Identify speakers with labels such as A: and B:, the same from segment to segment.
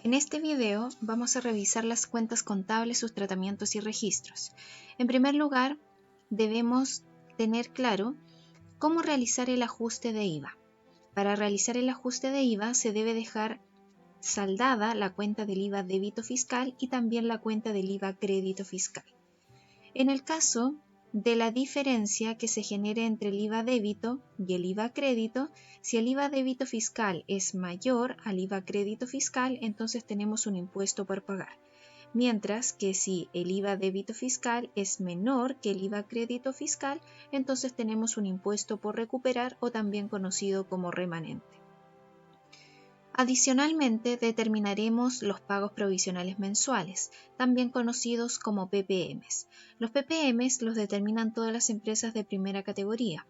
A: En este video vamos a revisar las cuentas contables, sus tratamientos y registros. En primer lugar, debemos tener claro cómo realizar el ajuste de IVA. Para realizar el ajuste de IVA se debe dejar saldada la cuenta del IVA débito fiscal y también la cuenta del IVA crédito fiscal. En el caso de la diferencia que se genere entre el IVA débito y el IVA crédito, si el IVA débito fiscal es mayor al IVA crédito fiscal, entonces tenemos un impuesto por pagar. Mientras que si el IVA débito fiscal es menor que el IVA crédito fiscal, entonces tenemos un impuesto por recuperar o también conocido como remanente. Adicionalmente, determinaremos los pagos provisionales mensuales, también conocidos como PPMs. Los PPMs los determinan todas las empresas de primera categoría.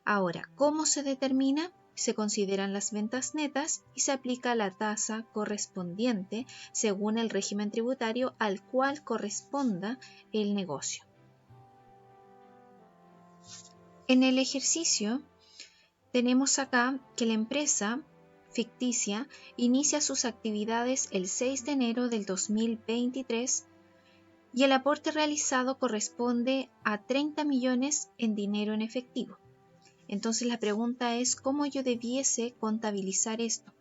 A: Ahora, ¿cómo se determina? Se consideran las ventas netas y se aplica la tasa correspondiente según el régimen tributario al cual corresponda el negocio. En el ejercicio tenemos acá que la empresa ficticia inicia sus actividades el 6 de enero del 2023 y el aporte realizado corresponde a 30 millones en dinero en efectivo. Entonces la pregunta es cómo yo debiese contabilizar esto.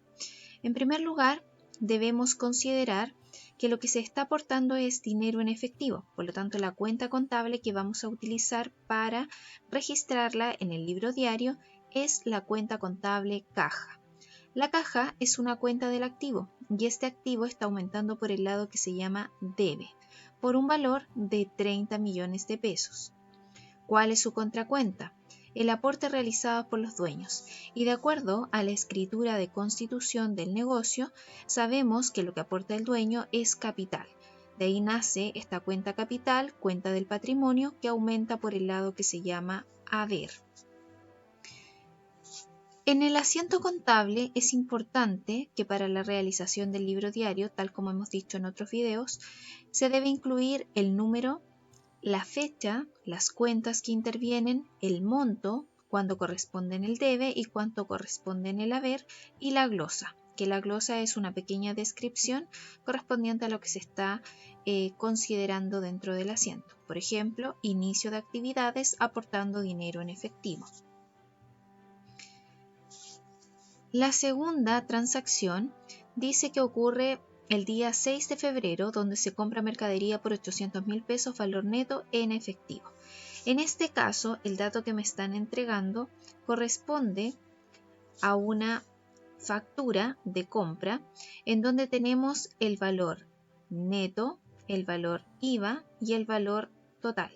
A: En primer lugar, debemos considerar que lo que se está aportando es dinero en efectivo, por lo tanto la cuenta contable que vamos a utilizar para registrarla en el libro diario es la cuenta contable caja. La caja es una cuenta del activo y este activo está aumentando por el lado que se llama debe, por un valor de 30 millones de pesos. ¿Cuál es su contracuenta? El aporte realizado por los dueños. Y de acuerdo a la escritura de constitución del negocio, sabemos que lo que aporta el dueño es capital. De ahí nace esta cuenta capital, cuenta del patrimonio, que aumenta por el lado que se llama haber. En el asiento contable es importante que para la realización del libro diario, tal como hemos dicho en otros videos, se debe incluir el número, la fecha, las cuentas que intervienen, el monto, cuándo corresponde en el debe y cuánto corresponde en el haber, y la glosa, que la glosa es una pequeña descripción correspondiente a lo que se está considerando dentro del asiento. Por ejemplo, inicio de actividades aportando dinero en efectivo. La segunda transacción dice que ocurre el día 6 de febrero, donde se compra mercadería por 800.000 pesos valor neto en efectivo. En este caso, el dato que me están entregando corresponde a una factura de compra en donde tenemos el valor neto, el valor IVA y el valor total.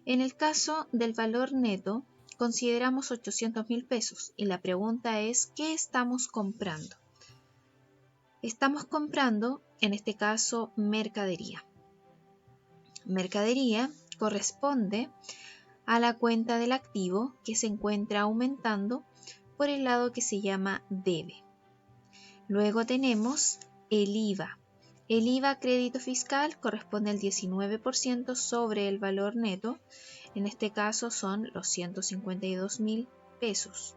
A: En el caso del valor neto, consideramos 800.000 pesos y la pregunta es, ¿qué estamos comprando? Estamos comprando, en este caso, mercadería. Mercadería corresponde a la cuenta del activo que se encuentra aumentando por el lado que se llama debe. Luego tenemos el IVA. El IVA crédito fiscal corresponde al 19% sobre el valor neto. En este caso son los 152.000 pesos.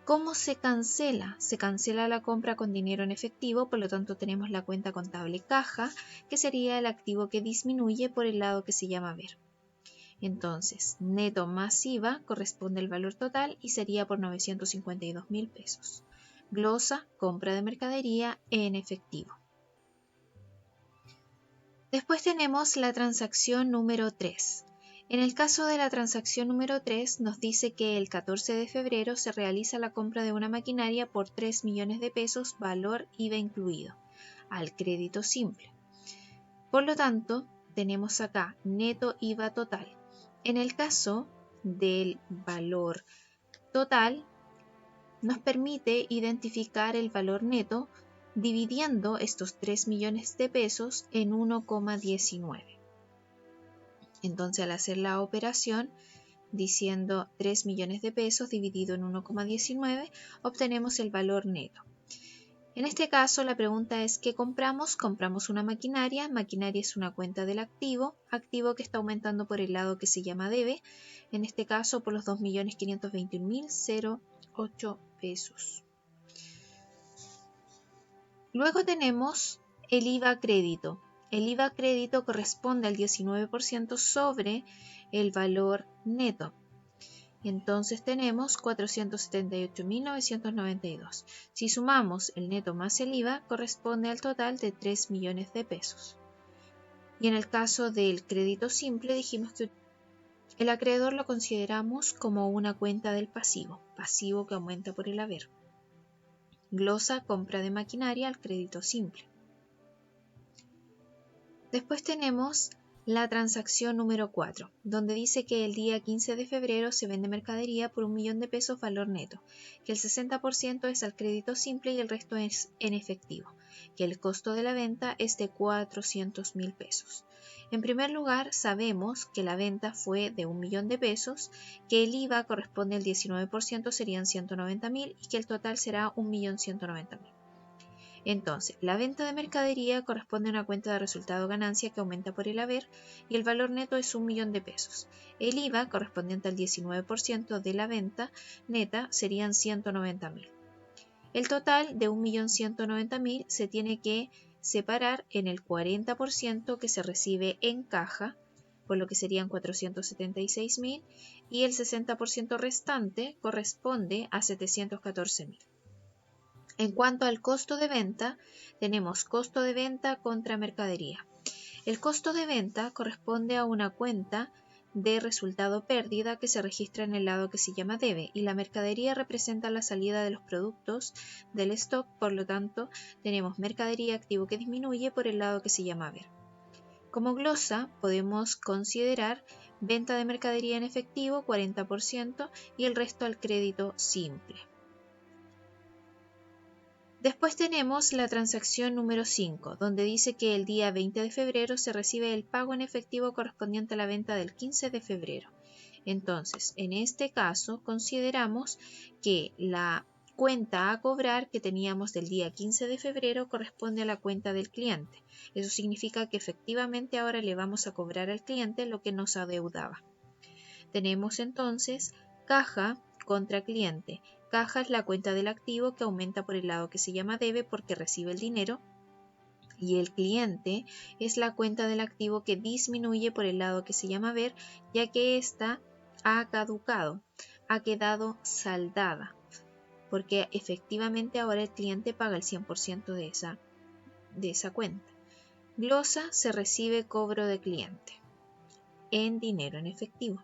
A: ¿Cómo se cancela? Se cancela la compra con dinero en efectivo, por lo tanto tenemos la cuenta contable caja, que sería el activo que disminuye por el lado que se llama haber. Entonces, neto más IVA corresponde al valor total y sería por 952.000 pesos. Glosa, compra de mercadería en efectivo. Después tenemos la transacción número 3. En el caso de la transacción número 3 nos dice que el 14 de febrero se realiza la compra de una maquinaria por 3 millones de pesos, valor IVA incluido, al crédito simple. Por lo tanto, tenemos acá neto IVA total. En el caso del valor total, nos permite identificar el valor neto dividiendo estos 3 millones de pesos en 1,19. Entonces, al hacer la operación diciendo 3 millones de pesos dividido en 1,19, obtenemos el valor neto. En este caso, la pregunta es ¿qué compramos? Compramos una maquinaria. Maquinaria es una cuenta del activo, activo que está aumentando por el lado que se llama debe, en este caso por los 2.521.008 pesos. Luego tenemos el IVA crédito. El IVA crédito corresponde al 19% sobre el valor neto. Entonces tenemos 478.992. Si sumamos el neto más el IVA, corresponde al total de 3 millones de pesos. Y en el caso del crédito simple, dijimos que el acreedor lo consideramos como una cuenta del pasivo que aumenta por el haber. Glosa compra de maquinaria al crédito simple. Después tenemos la transacción número 4, donde dice que el día 15 de febrero se vende mercadería por 1 millón de pesos valor neto, que el 60% es al crédito simple y el resto es en efectivo, que el costo de la venta es de 400.000 pesos. En primer lugar, sabemos que la venta fue de 1 millón de pesos, que el IVA corresponde al 19%, serían 190.000 y que el total será 1.190.000. Entonces, la venta de mercadería corresponde a una cuenta de resultado ganancia que aumenta por el haber y el valor neto es 1 millón de pesos. El IVA, correspondiente al 19% de la venta neta, serían 190.000. El total de 1.190.000 se tiene que separar en el 40% que se recibe en caja, por lo que serían 476.000, y el 60% restante corresponde a 714.000. En cuanto al costo de venta, tenemos costo de venta contra mercadería. El costo de venta corresponde a una cuenta de resultado pérdida que se registra en el lado que se llama debe y la mercadería representa la salida de los productos del stock, por lo tanto tenemos mercadería activo que disminuye por el lado que se llama haber. Como glosa podemos considerar venta de mercadería en efectivo 40% y el resto al crédito simple. Después tenemos la transacción número 5, donde dice que el día 20 de febrero se recibe el pago en efectivo correspondiente a la venta del 15 de febrero. Entonces, en este caso, consideramos que la cuenta a cobrar que teníamos del día 15 de febrero corresponde a la cuenta del cliente. Eso significa que efectivamente ahora le vamos a cobrar al cliente lo que nos adeudaba. Tenemos entonces caja contra cliente. Caja es la cuenta del activo que aumenta por el lado que se llama debe porque recibe el dinero y el cliente es la cuenta del activo que disminuye por el lado que se llama haber, ya que ésta ha caducado, ha quedado saldada, porque efectivamente ahora el cliente paga el 100% de esa cuenta. Glosa se recibe cobro de cliente en dinero en efectivo.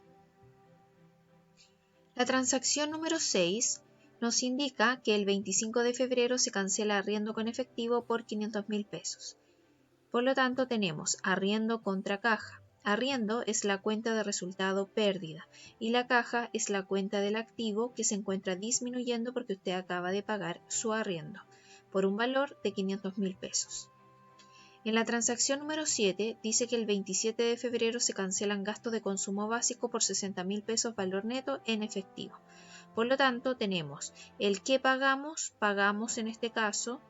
A: La transacción número 6 nos indica que el 25 de febrero se cancela arriendo con efectivo por 500.000 pesos. Por lo tanto, tenemos arriendo contra caja. Arriendo es la cuenta de resultado pérdida y la caja es la cuenta del activo que se encuentra disminuyendo porque usted acaba de pagar su arriendo por un valor de 500.000 pesos. En la transacción número 7 dice que el 27 de febrero se cancelan gastos de consumo básico por 60.000 pesos valor neto en efectivo. Por lo tanto, tenemos el que pagamos en este caso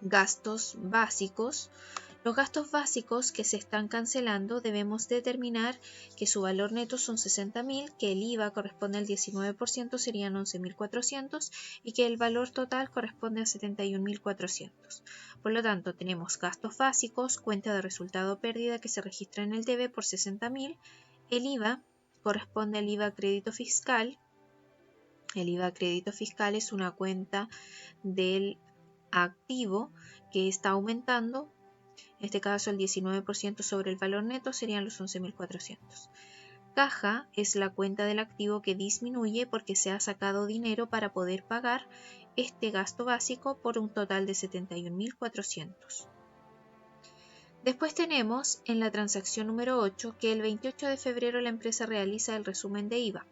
A: gastos básicos. Los gastos básicos que se están cancelando debemos determinar que su valor neto son 60.000, que el IVA corresponde al 19%, serían 11.400 y que el valor total corresponde a 71.400. Por lo tanto, tenemos gastos básicos, cuenta de resultado pérdida que se registra en el debe por 60.000, el IVA corresponde al IVA crédito fiscal. El IVA crédito fiscal es una cuenta del activo que está aumentando. En este caso el 19% sobre el valor neto serían los 11.400. Caja es la cuenta del activo que disminuye porque se ha sacado dinero para poder pagar este gasto básico por un total de 71.400. Después tenemos en la transacción número 8 que el 28 de febrero la empresa realiza el resumen de IVA.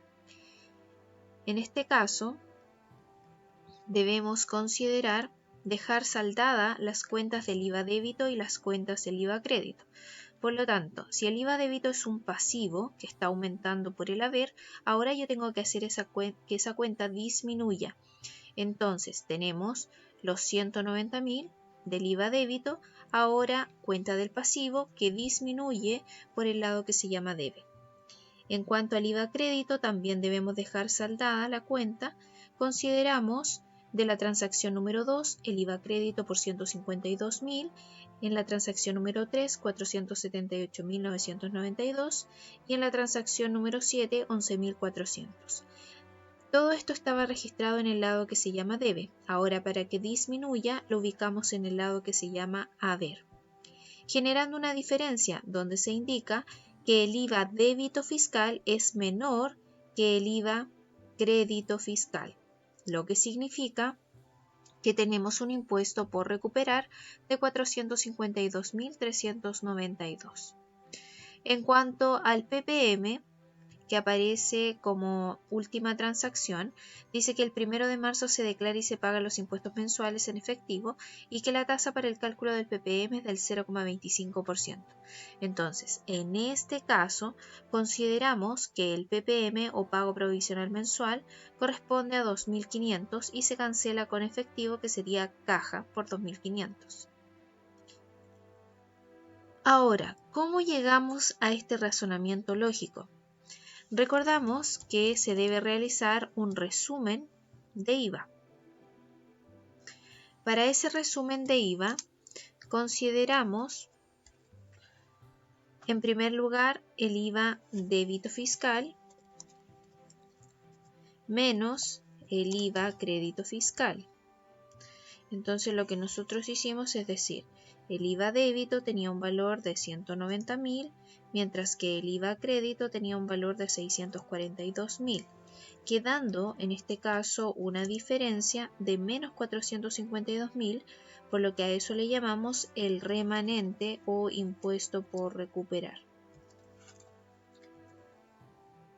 A: En este caso debemos considerar dejar saldada las cuentas del IVA débito y las cuentas del IVA crédito. Por lo tanto, si el IVA débito es un pasivo que está aumentando por el haber, ahora yo tengo que hacer que esa cuenta disminuya. Entonces tenemos los 190.000 del IVA débito, ahora cuenta del pasivo que disminuye por el lado que se llama debe. En cuanto al IVA crédito, también debemos dejar saldada la cuenta. Consideramos de la transacción número 2, el IVA crédito por 152.000, en la transacción número 3, 478.992 y en la transacción número 7, 11.400. Todo esto estaba registrado en el lado que se llama debe. Ahora, para que disminuya, lo ubicamos en el lado que se llama haber, generando una diferencia donde se indica que el IVA débito fiscal es menor que el IVA crédito fiscal, lo que significa que tenemos un impuesto por recuperar de 452.392. En cuanto al PPM, que aparece como última transacción, dice que el 1 de marzo se declara y se pagan los impuestos mensuales en efectivo y que la tasa para el cálculo del PPM es del 0,25%. Entonces, en este caso, consideramos que el PPM o pago provisional mensual corresponde a 2.500 y se cancela con efectivo, que sería caja por 2.500. Ahora, ¿cómo llegamos a este razonamiento lógico? Recordamos que se debe realizar un resumen de IVA. Para ese resumen de IVA, consideramos en primer lugar el IVA débito fiscal menos el IVA crédito fiscal. Entonces lo que nosotros hicimos es decir, el IVA débito tenía un valor de 190.000, mientras que el IVA crédito tenía un valor de 642.000, quedando en este caso una diferencia de menos 452.000, por lo que a eso le llamamos el remanente o impuesto por recuperar.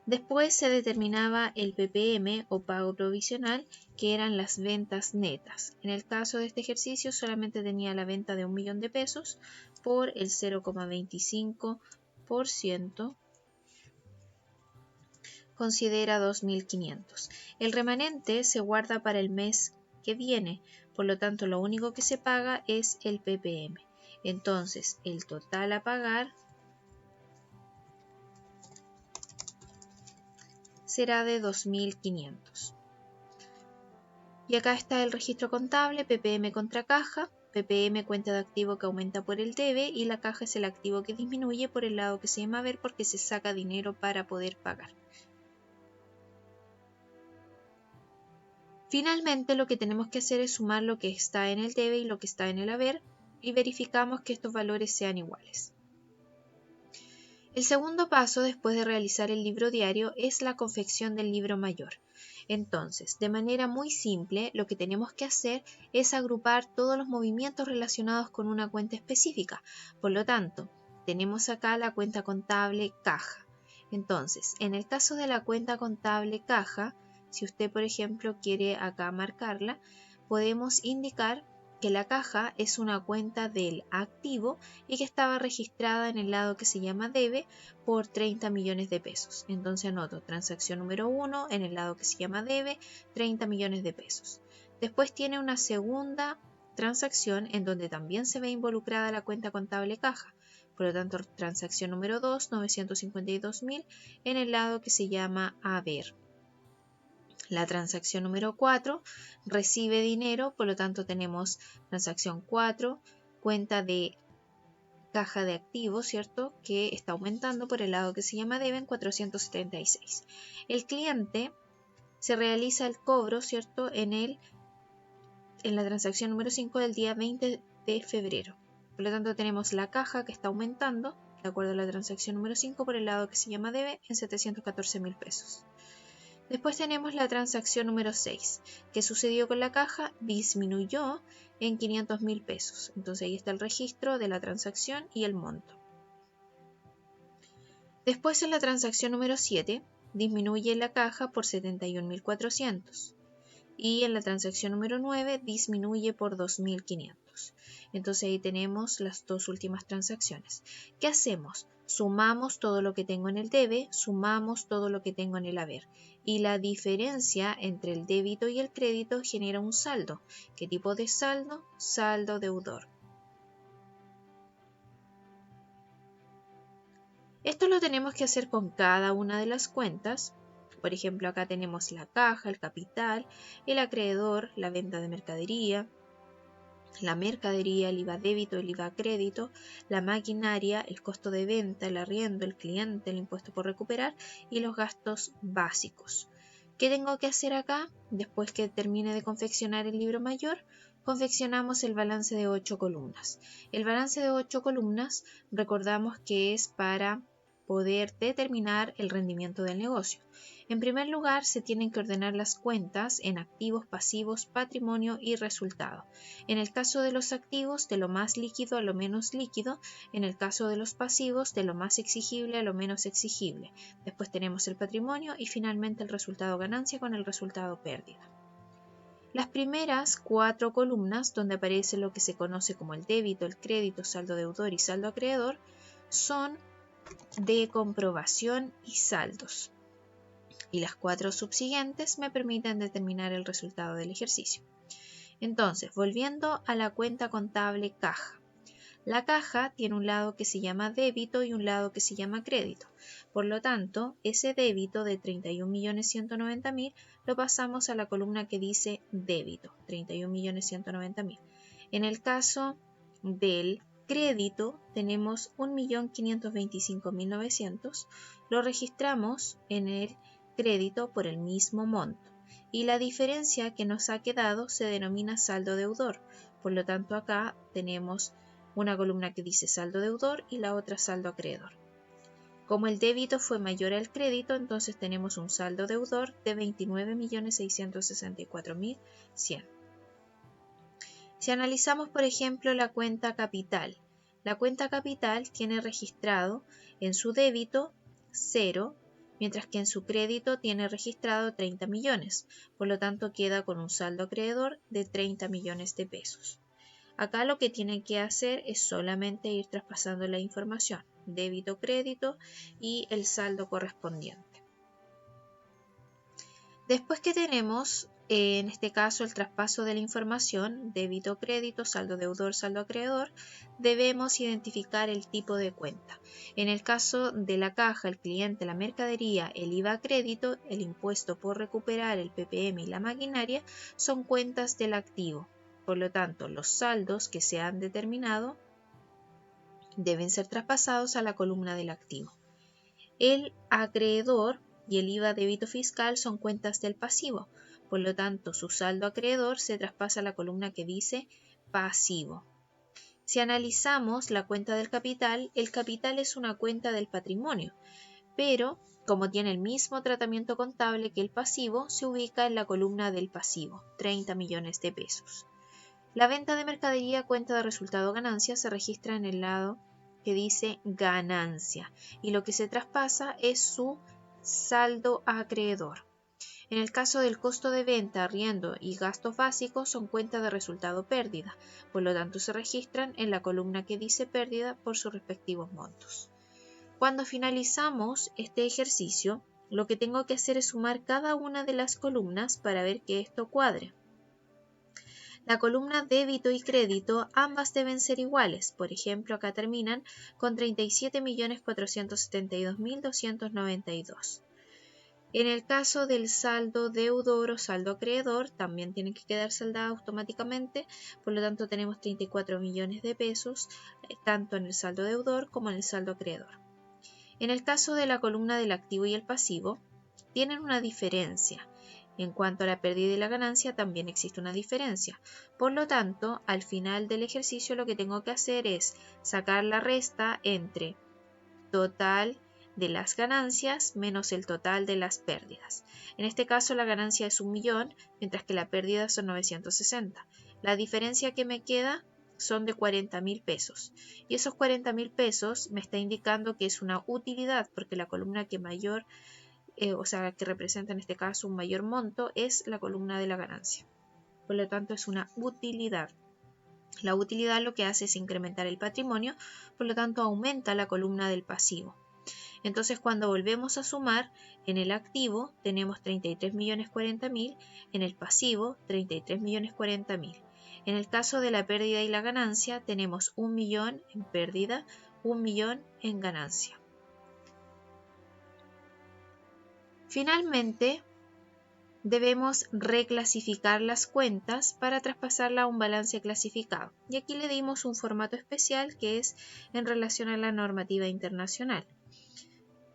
A: Después se determinaba el PPM o pago provisional, que eran las ventas netas. En el caso de este ejercicio solamente tenía la venta de 1.000.000 de pesos por el 0,25%, considera 2.500. El remanente se guarda para el mes que viene, por lo tanto lo único que se paga es el PPM. Entonces el total a pagar será de 2.500. Y acá está el registro contable, PPM contra caja. PPM, cuenta de activo que aumenta por el debe, y la caja es el activo que disminuye por el lado que se llama haber, porque se saca dinero para poder pagar. Finalmente, lo que tenemos que hacer es sumar lo que está en el debe y lo que está en el haber, y verificamos que estos valores sean iguales. El segundo paso, después de realizar el libro diario, es la confección del libro mayor. Entonces, de manera muy simple, lo que tenemos que hacer es agrupar todos los movimientos relacionados con una cuenta específica. Por lo tanto, tenemos acá la cuenta contable caja. Entonces, en el caso de la cuenta contable caja, si usted, por ejemplo, quiere acá marcarla, podemos indicar que la caja es una cuenta del activo y que estaba registrada en el lado que se llama debe por 30 millones de pesos. Entonces anoto transacción número 1 en el lado que se llama debe, 30 millones de pesos. Después tiene una segunda transacción en donde también se ve involucrada la cuenta contable caja. Por lo tanto, transacción número 2, 952.000 en el lado que se llama haber. La transacción número 4 recibe dinero, por lo tanto tenemos transacción 4, cuenta de caja de activos, ¿cierto? Que está aumentando por el lado que se llama debe en 476. El cliente se realiza el cobro, ¿cierto? En la transacción número 5 del día 20 de febrero. Por lo tanto tenemos la caja que está aumentando, de acuerdo a la transacción número 5, por el lado que se llama debe en 714.000 pesos. Después tenemos la transacción número 6. ¿Qué sucedió con la caja? Disminuyó en 500.000 pesos. Entonces ahí está el registro de la transacción y el monto. Después en la transacción número 7 disminuye la caja por 71.400. Y en la transacción número 9 disminuye por 2.500. Entonces ahí tenemos las dos últimas transacciones. ¿Qué hacemos? Sumamos todo lo que tengo en el debe, sumamos todo lo que tengo en el haber. Y la diferencia entre el débito y el crédito genera un saldo. ¿Qué tipo de saldo? Saldo deudor. Esto lo tenemos que hacer con cada una de las cuentas, Por ejemplo, acá tenemos la caja, el capital, el acreedor, la venta de mercadería, la mercadería, el IVA débito, el IVA crédito, la maquinaria, el costo de venta, el arriendo, el cliente, el impuesto por recuperar y los gastos básicos. ¿Qué tengo que hacer acá? Después que termine de confeccionar el libro mayor, confeccionamos el balance de 8 columnas. El balance de 8 columnas recordamos que es para poder determinar el rendimiento del negocio. En primer lugar, se tienen que ordenar las cuentas en activos, pasivos, patrimonio y resultado. En el caso de los activos, de lo más líquido a lo menos líquido. En el caso de los pasivos, de lo más exigible a lo menos exigible. Después tenemos el patrimonio y finalmente el resultado ganancia con el resultado pérdida. Las primeras 4 columnas, donde aparece lo que se conoce como el débito, el crédito, saldo deudor y saldo acreedor, son de comprobación y saldos. Y las 4 subsiguientes me permiten determinar el resultado del ejercicio. Entonces, volviendo a la cuenta contable caja. La caja tiene un lado que se llama débito y un lado que se llama crédito. Por lo tanto, ese débito de 31.190.000 lo pasamos a la columna que dice débito, 31.190.000. En el caso del crédito tenemos 1.525.900, lo registramos en el crédito por el mismo monto y la diferencia que nos ha quedado se denomina saldo deudor. Por lo tanto, acá tenemos una columna que dice saldo deudor y la otra saldo acreedor. Como el débito fue mayor al crédito, entonces tenemos un saldo deudor de 29.664.100. Si analizamos, por ejemplo, la cuenta capital, la cuenta capital tiene registrado en su débito 0, mientras que en su crédito tiene registrado 30 millones, por lo tanto queda con un saldo acreedor de 30 millones de pesos. Acá lo que tienen que hacer es solamente ir traspasando la información, débito, crédito y el saldo correspondiente. Después que tenemos, en este caso, el traspaso de la información, débito, crédito, saldo deudor, saldo acreedor, debemos identificar el tipo de cuenta. En el caso de la caja, el cliente, la mercadería, el IVA crédito, el impuesto por recuperar, el PPM y la maquinaria son cuentas del activo. Por lo tanto, los saldos que se han determinado deben ser traspasados a la columna del activo. El acreedor y el IVA débito fiscal son cuentas del pasivo. Por lo tanto, su saldo acreedor se traspasa a la columna que dice pasivo. Si analizamos la cuenta del capital, el capital es una cuenta del patrimonio, pero como tiene el mismo tratamiento contable que el pasivo, se ubica en la columna del pasivo, 30 millones de pesos. La venta de mercadería, cuenta de resultado ganancia, se registra en el lado que dice ganancia y lo que se traspasa es su saldo acreedor. En el caso del costo de venta, arriendo y gastos básicos son cuenta de resultado pérdida, por lo tanto se registran en la columna que dice pérdida por sus respectivos montos. Cuando finalizamos este ejercicio, lo que tengo que hacer es sumar cada una de las columnas para ver que esto cuadre. La columna débito y crédito ambas deben ser iguales, por ejemplo acá terminan con 37.472.292. En el caso del saldo deudor o saldo acreedor también tiene que quedar saldado automáticamente, por lo tanto tenemos 34 millones de pesos tanto en el saldo deudor como en el saldo acreedor. En el caso de la columna del activo y el pasivo tienen una diferencia. En cuanto a la pérdida y la ganancia, también existe una diferencia. Por lo tanto, al final del ejercicio lo que tengo que hacer es sacar la resta entre total de las ganancias menos el total de las pérdidas. En este caso la ganancia es 1 millón, mientras que la pérdida son 960. La diferencia que me queda son de 40.000 pesos. Y esos 40.000 pesos me está indicando que es una utilidad, porque la columna que mayor que representa en este caso un mayor monto, es la columna de la ganancia. Por lo tanto, es una utilidad. La utilidad lo que hace es incrementar el patrimonio, por lo tanto, aumenta la columna del pasivo. Entonces, cuando volvemos a sumar, en el activo tenemos 33.040.000, en el pasivo 33.040.000. En el caso de la pérdida y la ganancia, tenemos 1 millón en pérdida, 1 millón en ganancia. Finalmente, debemos reclasificar las cuentas para traspasarla a un balance clasificado. Y aquí le dimos un formato especial que es en relación a la normativa internacional.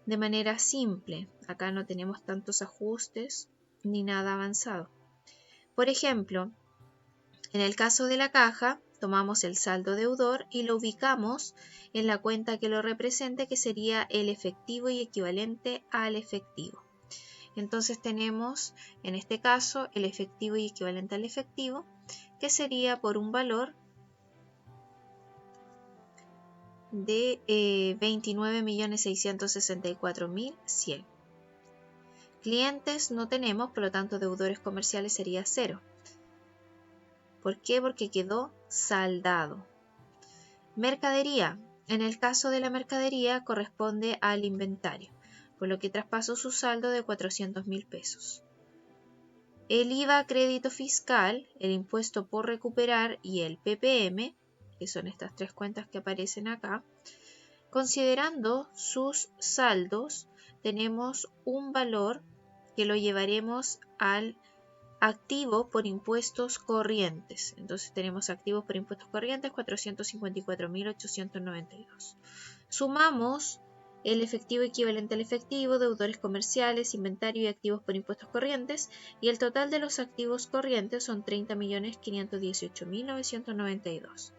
A: De manera simple, acá no tenemos tantos ajustes ni nada avanzado. Por ejemplo, en el caso de la caja, tomamos el saldo deudor y lo ubicamos en la cuenta que lo represente, que sería el efectivo y equivalente al efectivo. Entonces tenemos, en este caso, el efectivo y equivalente al efectivo, que sería por un valor de 29.664.100. Clientes no tenemos, por lo tanto deudores comerciales sería 0. ¿Por qué? Porque quedó saldado. Mercadería. En el caso de la mercadería corresponde al inventario, por lo que traspasó su saldo de 400.000 pesos. El IVA crédito fiscal, el impuesto por recuperar y el PPM, que son estas tres cuentas que aparecen acá, considerando sus saldos, tenemos un valor que lo llevaremos al activo por impuestos corrientes. Entonces tenemos activos por impuestos corrientes 454.892. Sumamos el efectivo equivalente al efectivo, deudores comerciales, inventario y activos por impuestos corrientes, y el total de los activos corrientes son 30.518.992.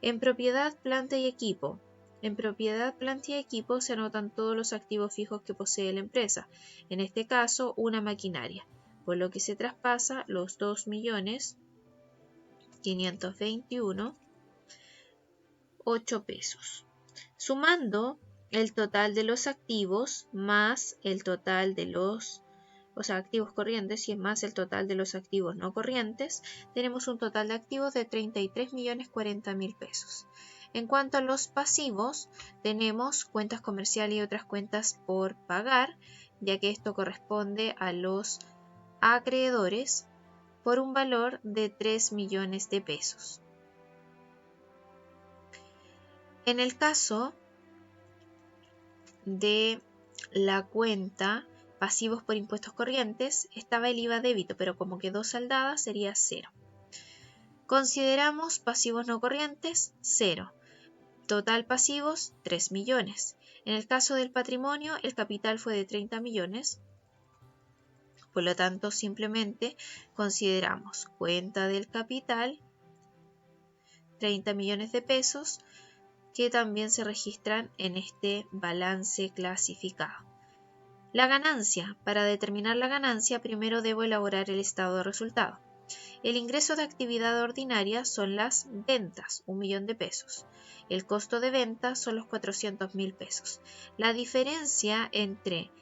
A: En propiedad, planta y equipo. En propiedad, planta y equipo se anotan todos los activos fijos que posee la empresa, en este caso una maquinaria, por lo que se traspasa los 2.521.008 pesos. Sumando el total de los activos más el total de los activos corrientes y más el total de los activos no corrientes, tenemos un total de activos de 33.040.000 pesos. En cuanto a los pasivos, tenemos cuentas comerciales y otras cuentas por pagar, ya que esto corresponde a los acreedores por un valor de 3 millones de pesos. En el caso de la cuenta pasivos por impuestos corrientes, estaba el IVA débito, pero como quedó saldada sería 0. Consideramos pasivos no corrientes, 0. Total pasivos, 3 millones. En el caso del patrimonio, el capital fue de 30 millones. Por lo tanto, simplemente consideramos cuenta del capital, 30 millones de pesos, que también se registran en este balance clasificado. La ganancia. Para determinar la ganancia, primero debo elaborar el estado de resultado. El ingreso de actividad ordinaria son las ventas, 1 millón de pesos. El costo de venta son los 400.000 pesos. La diferencia entre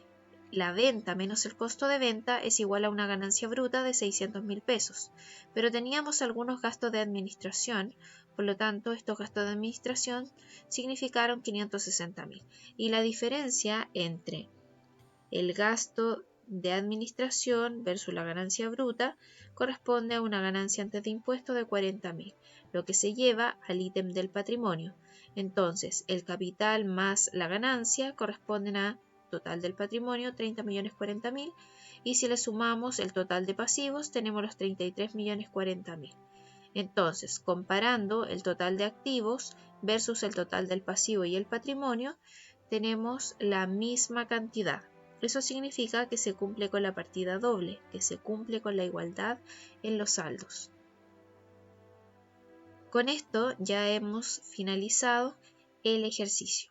A: la venta menos el costo de venta es igual a una ganancia bruta de 600.000 pesos. Pero teníamos algunos gastos de administración, por lo tanto estos gastos de administración significaron 560.000. Y la diferencia entre el gasto de administración versus la ganancia bruta corresponde a una ganancia antes de impuestos de 40.000, lo que se lleva al ítem del patrimonio. Entonces, el capital más la ganancia corresponden a total del patrimonio, 30.040.000, y si le sumamos el total de pasivos, tenemos los 33.040.000. Entonces, comparando el total de activos versus el total del pasivo y el patrimonio, tenemos la misma cantidad. Eso significa que se cumple con la partida doble, que se cumple con la igualdad en los saldos. Con esto ya hemos finalizado el ejercicio.